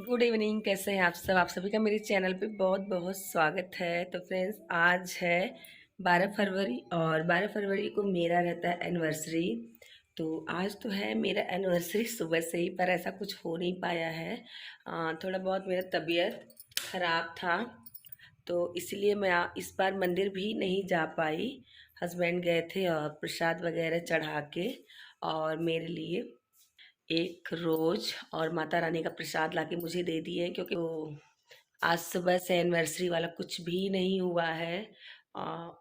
Good evening. कैसे हैं आप सब? आप सभी का मेरे चैनल पे बहुत बहुत स्वागत है। तो फ्रेंड्स, आज है 12 फरवरी और 12 फरवरी को मेरा रहता है एनिवर्सरी। तो आज तो है मेरा एनिवर्सरी सुबह से ही, पर ऐसा कुछ हो नहीं पाया है। थोड़ा बहुत मेरा तबीयत ख़राब था, तो इसलिए मैं इस बार मंदिर भी नहीं जा पाई। हस्बैंड गए थे और प्रसाद वगैरह चढ़ा के, और मेरे लिए एक रोज और माता रानी का प्रसाद लाके मुझे दे दिए, क्योंकि वो आज सुबह से एनिवर्सरी वाला कुछ भी नहीं हुआ है।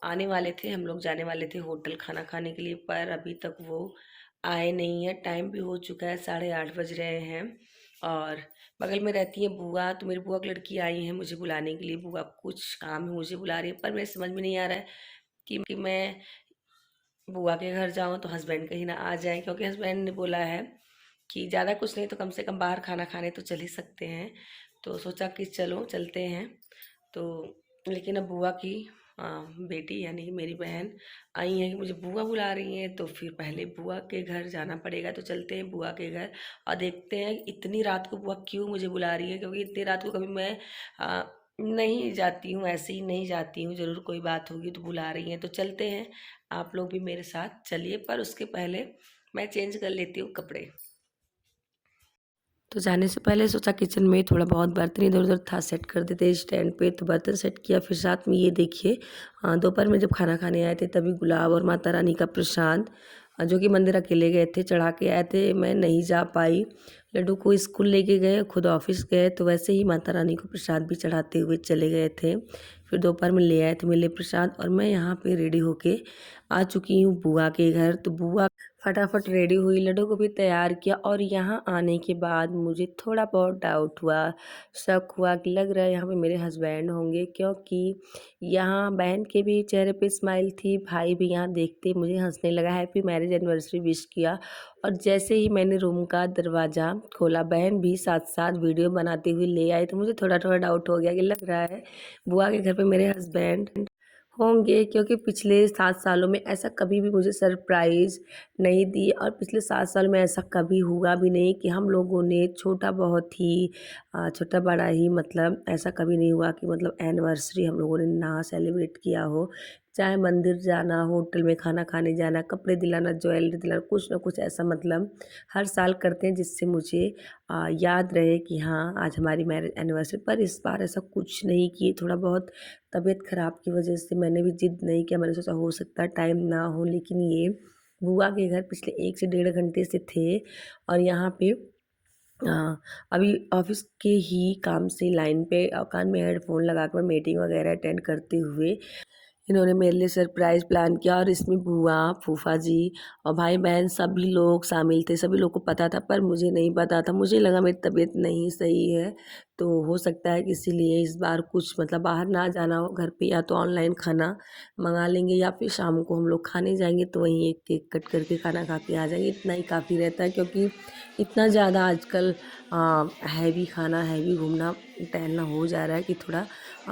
आने वाले थे हम लोग, जाने वाले थे होटल खाना खाने के लिए, पर अभी तक वो आए नहीं है। टाइम भी हो चुका है, 8:30 बज रहे हैं। और बगल में रहती है बुआ, तो मेरी बुआ की लड़की आई है मुझे बुलाने के लिए। बुआ कुछ काम है, मुझे बुला रही है, पर मेरे समझ में नहीं आ रहा है कि मैं बुआ के घर जाऊं तो हस्बैंड कहीं ना आ जाए, क्योंकि हस्बैंड ने बोला है कि ज़्यादा कुछ नहीं तो कम से कम बाहर खाना खाने तो चल ही सकते हैं। तो सोचा कि चलो चलते हैं। तो लेकिन अब बुआ की बेटी यानी कि मेरी बहन आई है कि मुझे बुआ बुला रही हैं, तो फिर पहले बुआ के घर जाना पड़ेगा। तो चलते हैं बुआ के घर और देखते हैं इतनी रात को बुआ क्यों मुझे बुला रही है, क्योंकि इतनी रात को कभी मैं नहीं जाती हूँ, ऐसे ही नहीं जाती हूँ। ज़रूर कोई बात होगी तो बुला रही हैं। तो चलते हैं, आप लोग भी मेरे साथ चलिए, पर उसके पहले मैं चेंज कर लेती हूँ कपड़े। तो जाने से पहले सोचा किचन में थोड़ा बहुत बर्तन इधर उधर था, सेट कर देते स्टैंड पे। तो बर्तन सेट किया, फिर साथ में ये देखिए दोपहर में जब खाना खाने आए थे तभी गुलाब और माता रानी का प्रसाद, जो कि मंदिर अकेले गए थे, चढ़ा के आए थे। मैं नहीं जा पाई, लड्डू को स्कूल लेके गए, खुद ऑफिस गए, तो वैसे ही माता रानी को प्रसाद भी चढ़ाते हुए चले गए थे। फिर दोपहर में ले आए थे मेरे लिए प्रसाद, और मैं यहाँ पे रेडी होके आ चुकी हूँ बुआ के घर। तो बुआ फटाफट रेडी हुई, लड्डू को भी तैयार किया, और यहाँ आने के बाद मुझे थोड़ा बहुत डाउट हुआ, शक हुआ कि लग रहा है यहाँ पे मेरे हस्बैंड होंगे, क्योंकि यहाँ बहन के भी चेहरे पे स्माइल थी, भाई भी यहाँ देखते मुझे हंसने लगा, हैप्पी मैरिज एनिवर्सरी विश किया। और जैसे ही मैंने रूम का दरवाज़ा खोला, बहन भी साथ साथ वीडियो बनाते हुए ले आई, तो मुझे थोड़ा थोड़ा डाउट हो गया कि लग रहा है बुआ के घर पे मेरे हस्बैंड होंगे, क्योंकि पिछले 7 सालों में ऐसा कभी भी मुझे सरप्राइज़ नहीं दी, और पिछले 7 साल में ऐसा कभी हुआ भी नहीं कि हम लोगों ने छोटा बहुत ही छोटा बड़ा ही, मतलब ऐसा कभी नहीं हुआ कि मतलब एनिवर्सरी हम लोगों ने ना सेलिब्रेट किया हो। चाहे मंदिर जाना, होटल में खाना खाने जाना, कपड़े दिलाना, ज्वेलरी दिलाना, कुछ ना कुछ ऐसा मतलब हर साल करते हैं, जिससे मुझे याद रहे कि हाँ आज हमारी मैरिज एनिवर्सरी। पर इस बार ऐसा कुछ नहीं किए। थोड़ा बहुत तबीयत ख़राब की वजह से मैंने भी ज़िद नहीं किया। मैंने सोचा हो सकता है टाइम ना हो, लेकिन ये बुआ के घर पिछले 1 से 1.5 घंटे से थे, और यहाँ पे अभी ऑफिस के ही काम से लाइन पे कान में हेडफोन लगा कर मीटिंग वगैरह अटेंड करते हुए इन्होंने मेरे लिए सरप्राइज़ प्लान किया। और इसमें बुआ, फूफा जी और भाई-बहन सभी लोग शामिल थे। सभी लोग को पता था, पर मुझे नहीं पता था। मुझे लगा मेरी तबीयत नहीं सही है, तो हो सकता है कि इसीलिए इस बार कुछ मतलब बाहर ना जाना हो, घर पे या तो ऑनलाइन खाना मँगा लेंगे, या फिर शाम को हम लोग खाने जाएँगे तो वहीं एक केक कट करके खाना खा के आ जाएँगे। इतना ही काफ़ी रहता है, क्योंकि इतना ज़्यादा आजकल हैवी खाना, हैवी घूमना टहलना हो जा रहा है कि थोड़ा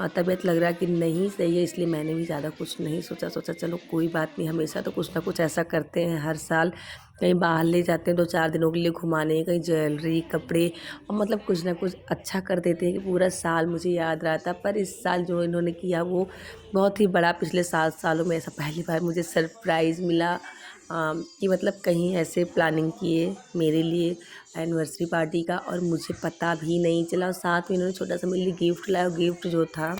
तबीयत लग रहा है कि नहीं सही है। इसलिए मैंने भी ज़्यादा कुछ नहीं सोचा। सोचा चलो कोई बात नहीं, हमेशा तो कुछ ना कुछ ऐसा करते हैं हर साल, कहीं बाहर ले जाते हैं 2-4 दिनों के लिए घुमाने, कहीं ज्वेलरी, कपड़े, और मतलब कुछ ना कुछ अच्छा कर देते हैं कि पूरा साल मुझे याद रहता। पर इस साल जो इन्होंने किया वो बहुत ही बड़ा, पिछले 7 सालों में ऐसा पहली बार मुझे सरप्राइज़ मिला, कि मतलब कहीं ऐसे प्लानिंग किए मेरे लिए एनिवर्सरी पार्टी का, और मुझे पता भी नहीं चला। और साथ में इन्होंने छोटा सा मेरे लिए गिफ्ट लाया, और गिफ्ट जो था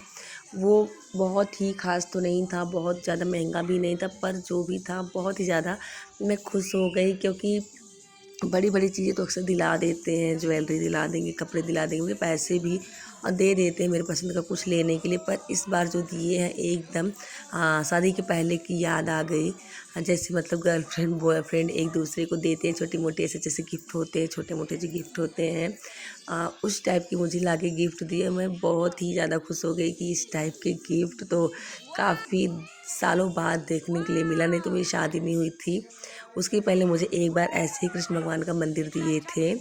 वो बहुत ही ख़ास तो नहीं था, बहुत ज़्यादा महंगा भी नहीं था, पर जो भी था बहुत ही ज़्यादा मैं खुश हो गई, क्योंकि बड़ी बड़ी चीज़ें तो अक्सर दिला देते हैं, ज्वेलरी दिला देंगे, कपड़े दिला देंगे, मुझे पैसे भी दे देते हैं मेरे पसंद का कुछ लेने के लिए। पर इस बार जो दिए हैं एकदम शादी के पहले की याद आ गई। जैसे मतलब गर्लफ्रेंड बॉयफ्रेंड एक दूसरे को देते हैं छोटी मोटी ऐसे जैसे गिफ्ट होते हैं, छोटे मोटे जो गिफ्ट होते हैं, उस टाइप की मुझे लाके गिफ्ट दिए। मैं बहुत ही ज़्यादा खुश हो गई कि इस टाइप के गिफ्ट तो काफ़ी सालों बाद देखने के लिए मिला, नहीं तो मेरी शादी नहीं हुई थी उसके पहले मुझे एक बार ऐसे ही कृष्ण भगवान का मंदिर दिए थे,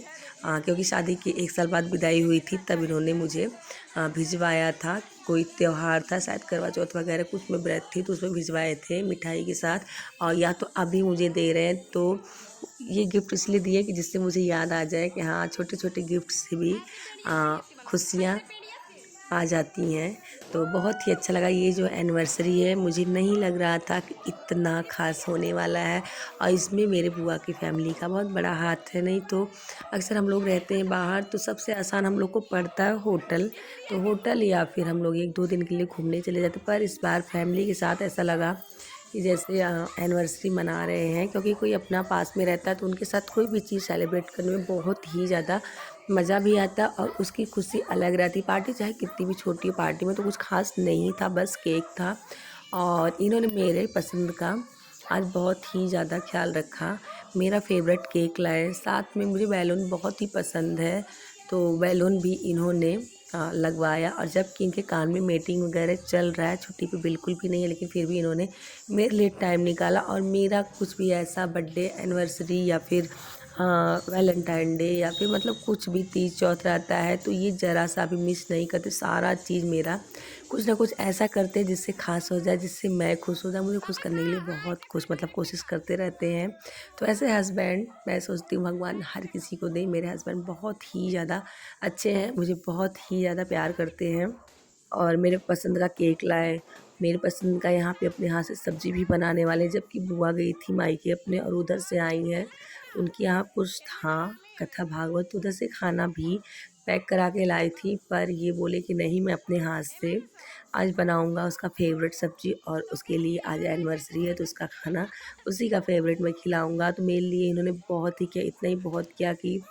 क्योंकि शादी के 1 साल बाद विदाई हुई थी, तब इन्होंने मुझे भिजवाया था। कोई त्योहार था शायद करवा चौथ वगैरह कुछ में व्रत थी, तो उसमें भिजवाए थे मिठाई के साथ। और या तो अभी मुझे दे रहे हैं, तो ये गिफ्ट इसलिए दिए कि जिससे मुझे याद आ जाए कि हाँ, छोटे छोटे गिफ्ट से भी खुशियाँ आ जाती हैं। तो बहुत ही अच्छा लगा। ये जो एनिवर्सरी है, मुझे नहीं लग रहा था कि इतना ख़ास होने वाला है, और इसमें मेरे बुआ की फैमिली का बहुत बड़ा हाथ है। नहीं तो अक्सर हम लोग रहते हैं बाहर, तो सबसे आसान हम लोग को पड़ता है होटल, तो होटल या फिर हम लोग 1-2 दिन के लिए घूमने चले जाते। पर इस बार फैमिली के साथ ऐसा लगा कि जैसे एनिवर्सरी मना रहे हैं, क्योंकि कोई अपना पास में रहता है तो उनके साथ कोई भी चीज़ सेलिब्रेट करने में बहुत ही ज़्यादा मज़ा भी आता और उसकी खुशी अलग रहती। पार्टी चाहे कितनी भी छोटी हो, पार्टी में तो कुछ खास नहीं था, बस केक था। और इन्होंने मेरे पसंद का आज बहुत ही ज़्यादा ख्याल रखा। मेरा फेवरेट केक लाए, साथ में मुझे बैलून बहुत ही पसंद है, तो बैलून भी इन्होंने लगवाया। और जबकि इनके कान में मीटिंग वगैरह चल रहा है, छुट्टी पे बिल्कुल भी नहीं है, लेकिन फिर भी इन्होंने मेरे लिए टाइम निकाला। और मेरा कुछ भी ऐसा बर्थडे, एनिवर्सरी या फिर वैलेंटाइन डे या फिर मतलब कुछ भी तीज चौथ रहता है, तो ये ज़रा सा भी मिस नहीं करते। सारा चीज़ मेरा कुछ ना कुछ ऐसा करते हैं जिससे ख़ास हो जाए, जिससे मैं खुश हो जाऊँ। मुझे खुश करने के लिए बहुत कुछ मतलब कोशिश करते रहते हैं। तो ऐसे हस्बैंड मैं सोचती हूँ भगवान हर किसी को दे। मेरे हस्बैंड बहुत ही ज़्यादा अच्छे हैं, मुझे बहुत ही ज़्यादा प्यार करते हैं। और मेरे पसंद का केक लाए, मेरे पसंद का यहाँ पे अपने हाथ से सब्ज़ी भी बनाने वाले। जबकि बुआ गई थी मायके अपने और उधर से आई हैं, तो उनके यहाँ कुछ था कथा भागवत, तो उधर से खाना भी पैक करा के लाई थी। पर ये बोले कि नहीं, मैं अपने हाथ से आज बनाऊंगा उसका फेवरेट सब्ज़ी, और उसके लिए आज एनिवर्सरी है तो उसका खाना उसी का फेवरेट मैं खिलाऊंगा। तो मेरे लिए इन्होंने बहुत ही किया, इतना ही बहुत किया कि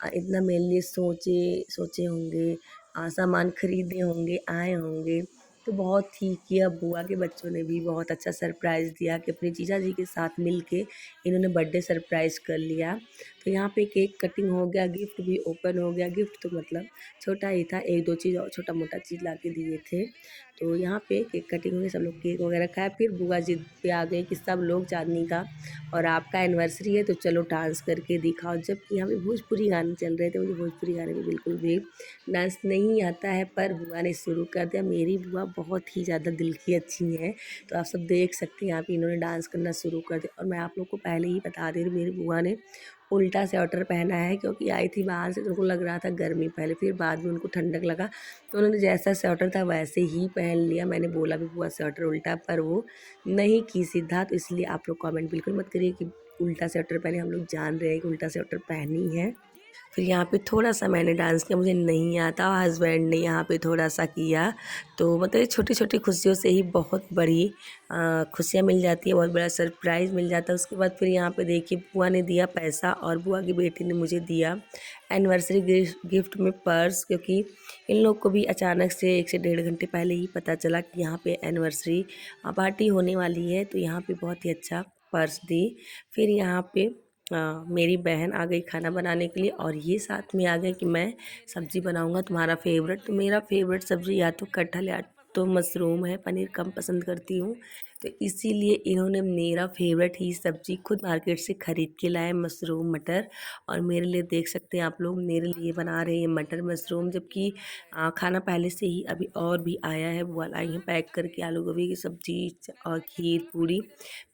इतना मेरे लिए सोचे सोचे होंगे, सामान खरीदे होंगे, आए होंगे। तो बहुत ही किया। बुआ के बच्चों ने भी बहुत अच्छा सरप्राइज़ दिया कि अपने जीजा जी के साथ मिल के इन्होंने बर्थडे सरप्राइज़ कर लिया। तो यहाँ पे केक कटिंग हो गया, गिफ्ट भी ओपन हो गया। गिफ्ट तो मतलब छोटा ही था, 1-2 चीज़ और छोटा मोटा चीज़ ला के दिए थे। तो यहाँ पे केक कटिंग हुई, सब लोग केक वगैरह खाए। फिर बुआ जिद पे आ गई कि सब लोग चाँदनी का और आपका एनिवर्सरी है तो चलो डांस करके दिखाओ। जबकि यहाँ पे भोजपुरी गाने चल रहे थे, मुझे भोजपुरी गाने में बिल्कुल भी डांस नहीं आता है, पर बुआ ने शुरू कर दिया। मेरी बुआ बहुत ही ज़्यादा दिल की अच्छी हैं, तो आप सब देख सकते हैं यहाँ पे इन्होंने डांस करना शुरू कर दिया। और मैं आप लोग को पहले ही बता दे रही, मेरी बुआ ने उल्टा स्वेटर पहना है, क्योंकि आई थी बाहर से तो उनको लग रहा था गर्मी पहले, फिर बाद में उनको ठंडक लगा, तो उन्होंने जैसा स्वेटर था वैसे ही पहन लिया। मैंने बोला भी बुआ स्वेटर उल्टा, पर वो नहीं की सीधा। तो इसलिए आप लोग कमेंट बिल्कुल मत करिए कि उल्टा स्वेटर पहने, हम लोग जान रहे हैं कि उल्टा स्वेटर पहनी है। फिर यहाँ पे थोड़ा-सा मैंने डांस किया, मुझे नहीं आता, और हस्बैंड ने यहाँ पे थोड़ा-सा किया। तो मतलब ये छोटी-छोटी खुशियों से ही बहुत बड़ी खुशियाँ मिल जाती है, बहुत बड़ा सरप्राइज़ मिल जाता है। उसके बाद फिर यहाँ पे देखिए बुआ ने दिया पैसा, और बुआ की बेटी ने मुझे दिया एनिवर्सरी गिफ्ट में पर्स, क्योंकि इन लोग को भी अचानक से 1 से डेढ़ घंटे पहले ही पता चला कि यहाँ पे एनिवर्सरी पार्टी होने वाली है, तो यहाँ पे बहुत ही अच्छा पर्स दी। फिर यहाँ पे मेरी बहन आ गई खाना बनाने के लिए, और ये साथ में आ गए कि मैं सब्ज़ी बनाऊंगा तुम्हारा फेवरेट। तो मेरा फेवरेट सब्ज़ी या तो कटहल या तो मशरूम है, पनीर कम पसंद करती हूँ, तो इसीलिए इन्होंने मेरा फेवरेट ही सब्ज़ी खुद मार्केट से ख़रीद के लाए, मशरूम मटर। और मेरे लिए देख सकते हैं आप लोग, मेरे लिए बना रहे हैं मटर मशरूम। जबकि खाना पहले से ही अभी और भी आया है, बुआ लाई हैं पैक करके आलू गोभी की सब्ज़ी और खीर पूरी।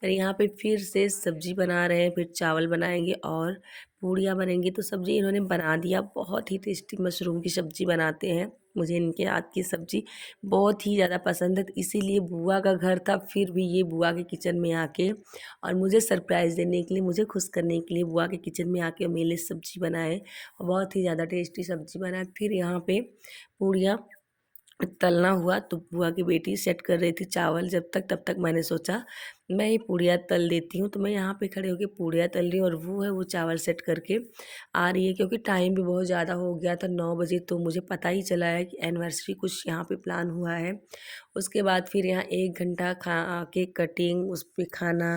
पर यहाँ पे फिर से सब्ज़ी बना रहे हैं, फिर चावल बनाएंगे और पूड़ियाँ बनेंगी। तो सब्ज़ी इन्होंने बना दिया, बहुत ही टेस्टी मशरूम की सब्ज़ी बनाते हैं। मुझे इनके हाथ की सब्ज़ी बहुत ही ज़्यादा पसंद है, तो इसीलिए बुआ का घर था, फिर भी ये बुआ के किचन में आके और मुझे सरप्राइज़ देने के लिए, मुझे खुश करने के लिए बुआ के किचन में आके मेरे लिए सब्ज़ी बनाए, और बहुत ही ज़्यादा टेस्टी सब्ज़ी बनाए। फिर यहाँ पे पूड़ियाँ तलना हुआ, तो बुआ की बेटी सेट कर रही थी चावल जब तक, तब तक मैंने सोचा मैं ही पूड़ियाँ तल देती हूँ। तो मैं यहाँ पे खड़े होके पूड़ियाँ तल रही हूँ, और वो है वो चावल सेट करके आ रही है, क्योंकि टाइम भी बहुत ज़्यादा हो गया था 9 बजे। तो मुझे पता ही चला है कि एनिवर्सरी कुछ यहाँ पे प्लान हुआ है। उसके बाद फिर यहाँ 1 घंटा केक कटिंग, उस पे खाना,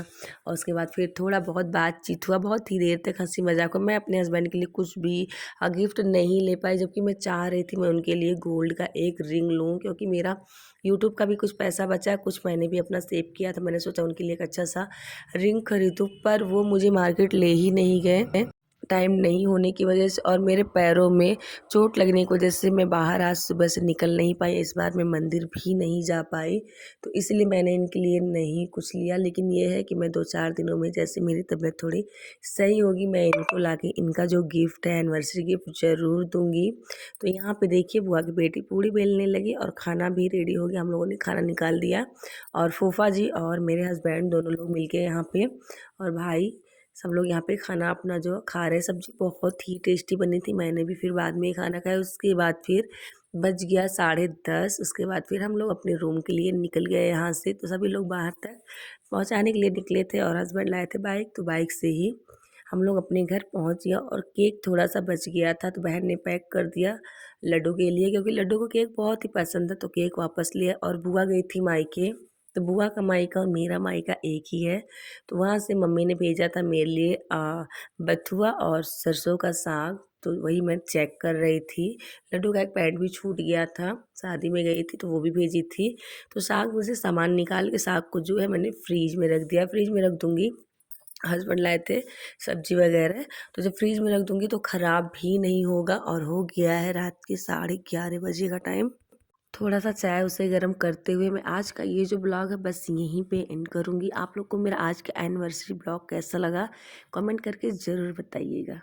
और उसके बाद फिर थोड़ा बहुत बातचीत हुआ, बहुत ही देर तक हंसी मजाक हुआ। मैं अपने हस्बैंड के लिए कुछ भी गिफ्ट नहीं ले पाई, जबकि मैं चाह रही थी मैं उनके लिए गोल्ड का एक रिंग लूँ, क्योंकि मेरा यूट्यूब का भी कुछ पैसा बचा, कुछ मैंने भी अपना सेव किया, तो मैंने सोचा उनके लिए एक अच्छा सा रिंग खरीदूँ, पर वो मुझे मार्केट ले ही नहीं गए टाइम नहीं होने की वजह से, और मेरे पैरों में चोट लगने की वजह से मैं बाहर आज सुबह से निकल नहीं पाई। इस बार मैं मंदिर भी नहीं जा पाई, तो इसलिए मैंने इनके लिए नहीं कुछ लिया। लेकिन ये है कि मैं 2-4 दिनों में जैसे मेरी तबीयत थोड़ी सही होगी, मैं इनको लाके इनका जो गिफ्ट है, एनिवर्सरी गिफ्ट, ज़रूर दूँगी। तो यहाँ पे देखिए बुआ की बेटी पूड़ी बेलने लगी और खाना भी रेडी हो गया। हम लोगों ने खाना निकाल दिया, और फूफा जी और मेरे हस्बैंड दोनों लोग मिलके यहाँ पे, और भाई, सब लोग यहाँ पे खाना अपना जो खा रहे हैं। सब्जी बहुत ही टेस्टी बनी थी। मैंने भी फिर बाद में ही खाना खाया। उसके बाद फिर बज गया 10:30। उसके बाद फिर हम लोग अपने रूम के लिए निकल गए यहाँ से। तो सभी लोग बाहर तक पहुँचाने के लिए निकले थे, और हस्बैंड लाए थे बाइक, तो बाइक से ही हम लोग अपने घर पहुँच गया। और केक थोड़ा सा बच गया था, तो बहन ने पैक कर दिया लड्डू के लिए, क्योंकि लड्डू को केक बहुत ही पसंद है। तो केक वापस लिया, और बुआ गई थी मायके। तो बुआ का मायका और मेरा मायका एक ही है, तो वहाँ से मम्मी ने भेजा था मेरे लिए बथुआ और सरसों का साग। तो वही मैं चेक कर रही थी। लड्डू का एक पैड भी छूट गया था, शादी में गई थी तो वो भी भेजी थी। तो साग में से सामान निकाल के साग को जो है मैंने फ्रीज में रख दिया। फ्रीज में रख दूँगी, हस्बैंड लाए थे सब्जी वगैरह, तो जब फ्रीज में रख दूँगी तो ख़राब भी नहीं होगा। और हो गया है रात के 11:30 बजे का टाइम। थोड़ा सा चाय उसे गर्म करते हुए मैं आज का ये जो ब्लॉग है बस यहीं पे एंड करूँगी। आप लोग को मेरा आज का एनिवर्सरी ब्लॉग कैसा लगा, कमेंट करके ज़रूर बताइएगा।